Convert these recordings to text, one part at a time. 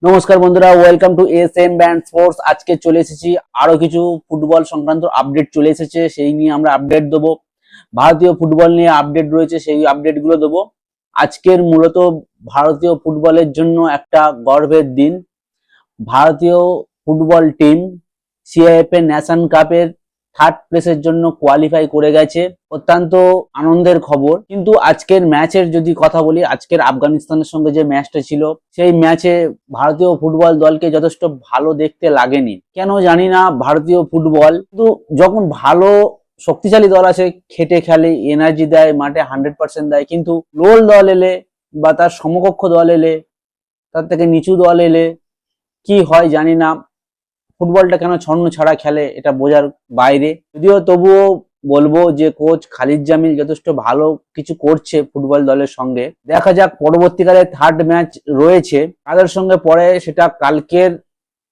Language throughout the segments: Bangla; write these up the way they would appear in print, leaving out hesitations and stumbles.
নমস্কার বন্ধুরা, welcome to SM band sports. আজকে চলে এসেছি, আরো কিছু ফুটবল সংক্রান্ত আপডেট চলে এসেছে, সেই নিয়ে আমরা আপডেট দেবো। ভারতীয় ফুটবল নিয়ে আপডেট রয়েছে, সেই আপডেট গুলো দেবো। আজকের মূলত ভারতীয় ফুটবলের জন্য একটা গর্বের দিন। ভারতীয় ফুটবল টিম সিআইএফ এর ন্যাশন কাপের থার্ড প্লেসের জন্য কোয়ালিফাই করে গেছে। অত্যন্ত আনন্দের খবর। কিন্তু আজকের ম্যাচের যদি কথা বলি, আজকের আফগানিস্তানের সঙ্গে যে ম্যাচটা ছিল, সেই ম্যাচে ভারতীয় ফুটবল দলকে যথেষ্ট ভালো দেখতে লাগেনি। কেন জানি না, ভারতীয় ফুটবল কিন্তু যখন ভালো শক্তিশালী দল আছে, খেটে খেলে, এনার্জি দেয়, মাঠে 100% দেয়, কিন্তু লোল দল এলে বা তার সমকক্ষ দল এলে, তার থেকে নিচু দল এলে কি হয় জানি না, ফুটবলটা কেন ছন্ন ছাড়া খেলে এটা বোঝার বাইরে। যদিও তবুও বলবো যে কোচ খালিদ জামিল যথেষ্ট ভালো কিছু করছে ফুটবল দলের সঙ্গে। দেখা যাক পরবর্তীকালে থার্ড ম্যাচ রয়েছে তাদের সঙ্গে, পরে সেটা কালকের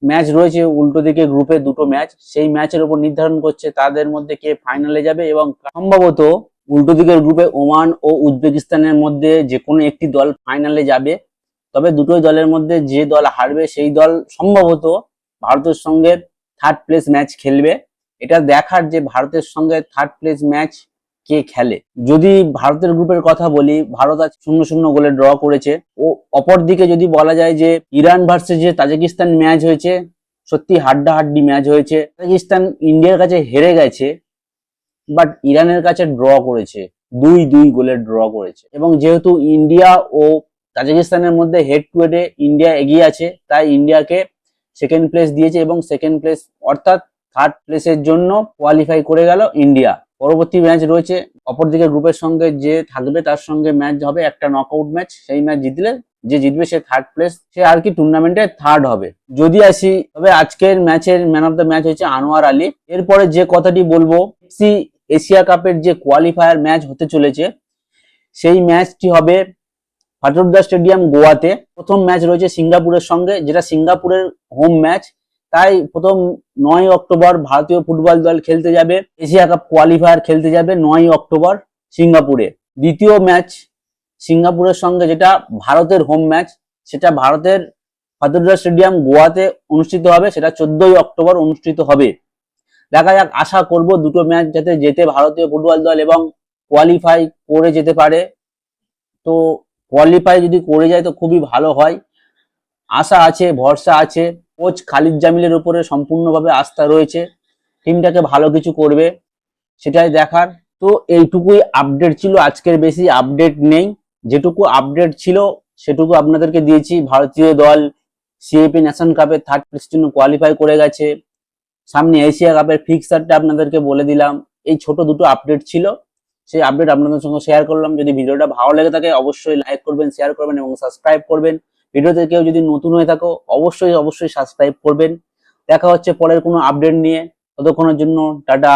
ম্যাচ রয়েছে উল্টো দিকে গ্রুপে দুটো ম্যাচ, সেই ম্যাচের উপর নির্ধারণ করছে তাদের মধ্যে কে ফাইনালে যাবে, এবং সম্ভবত উল্টো দিকের গ্রুপে ওমান ও উজবেকিস্তানের মধ্যে যে কোনো একটি দল ফাইনালে যাবে। তবে দুটোই দলের মধ্যে যে দল হারবে সেই দল সম্ভবত ভারতের সঙ্গে থার্ড প্লেস ম্যাচ খেলবে। এটা দেখার যে ভারতের সঙ্গে থার্ড প্লেস ম্যাচ কে খেলে। যদি ভারতের গ্রুপের কথা বলি, ভারত আজ 0-0 গোলে ড্র করেছে। ও অপরদিকে যদি বলা যায় যে ইরান ভার্সেস যে তাজিকিস্তান ম্যাচ হয়েছে, সত্যি হাড্ডাহাড্ডি ম্যাচ হয়েছে। তাজিকিস্তান ইন্ডিয়ার কাছে হেরে গেছে, বাট ইরানের কাছে ড্র করেছে, 2-2 গোলে ড্র করেছে। এবং যেহেতু ইন্ডিয়া ও তাজিকিস্তানের মধ্যে হেড টু হেডে ইন্ডিয়া এগিয়ে আছে, তাই ইন্ডিয়াকে সেকেন্ড প্লেস দিয়েছে, এবং সেকেন্ড প্লেস অর্থাৎ থার্ড প্লেসের জন্য কোয়ালিফাই করে গেল ইন্ডিয়া। পরবর্তী ম্যাচ রয়েছে অপরদিকে গ্রুপের সঙ্গে যে থাকবে তার সঙ্গে ম্যাচ হবে একটা নকআউট ম্যাচ। সেই ম্যাচ জিতলে যে জিতবে সে থার্ড প্লেস, সে আর কি টুর্নামেন্টে থার্ড হবে। যদি আসি, তবে আজকের ম্যাচের ম্যান অফ দ্য ম্যাচ হয়েছে আনোয়ার আলী। এরপরে যে কথাটি বলবো, এশিয়া কাপের যে কোয়ালিফায়ার ম্যাচ হতে চলেছে, সেই ম্যাচটি হবে ফাটুর্দা স্টেডিয়াম গোয়াতে। প্রথম ম্যাচ রয়েছে সিঙ্গাপুরের সঙ্গে, যেটা সিঙ্গাপুরের হোম ম্যাচ। তাই প্রথম 9 অক্টোবর ভারতীয় ফুটবল দল খেলতে যাবে, এশিয়া কাপ কোয়ালিফায়ার খেলতে যাবে 9 অক্টোবর সিঙ্গাপুরে। দ্বিতীয় ম্যাচ সিঙ্গাপুরের সঙ্গে, যেটা ভারতের হোম ম্যাচ, সেটা ভারতের ফাটুর্দা স্টেডিয়াম গোয়াতে অনুষ্ঠিত হবে, সেটা 14 অক্টোবর অনুষ্ঠিত হবে। দেখা যাক, আশা করব দুটো ম্যাচ যাতে জেতে ভারতীয় ফুটবল দল এবং কোয়ালিফাই করে যেতে পারে। তো কোয়ালিফাই যদি করে যায় তো খুবই ভালো হয়। আশা আছে, ভরসা আছে, কোচ খালিদ জামিলের উপরে সম্পূর্ণভাবে আস্থা রয়েছে, টিমটাকে ভালো কিছু করবে, সেটাই দেখার। তো এইটুকুই আপডেট ছিল, আজকের বেশি আপডেট নেই। যেটুকু আপডেট ছিল সেটুকু আপনাদেরকে দিয়েছি। ভারতীয় দল সিএপি ন্যাশন কাপের থার্ড প্লেসের জন্য কোয়ালিফাই করে গেছে। সামনে এশিয়া কাপের ফিক্সারটা আপনাদেরকে বলে দিলাম। এই ছোট দুটো আপডেট ছিল, সেই আপডেট আপনাদের সঙ্গে শেয়ার করলাম। যদি ভিডিওটা ভালো লেগে থাকে অবশ্যই লাইক করবেন, শেয়ার করবেন এবং সাবস্ক্রাইব করবেন। ভিডিওতে কেউ যদি নতুন হয়ে থাকো অবশ্যই সাবস্ক্রাইব করবেন। দেখা হচ্ছে পরের কোনো আপডেট নিয়ে, ততক্ষণের জন্য টাটা।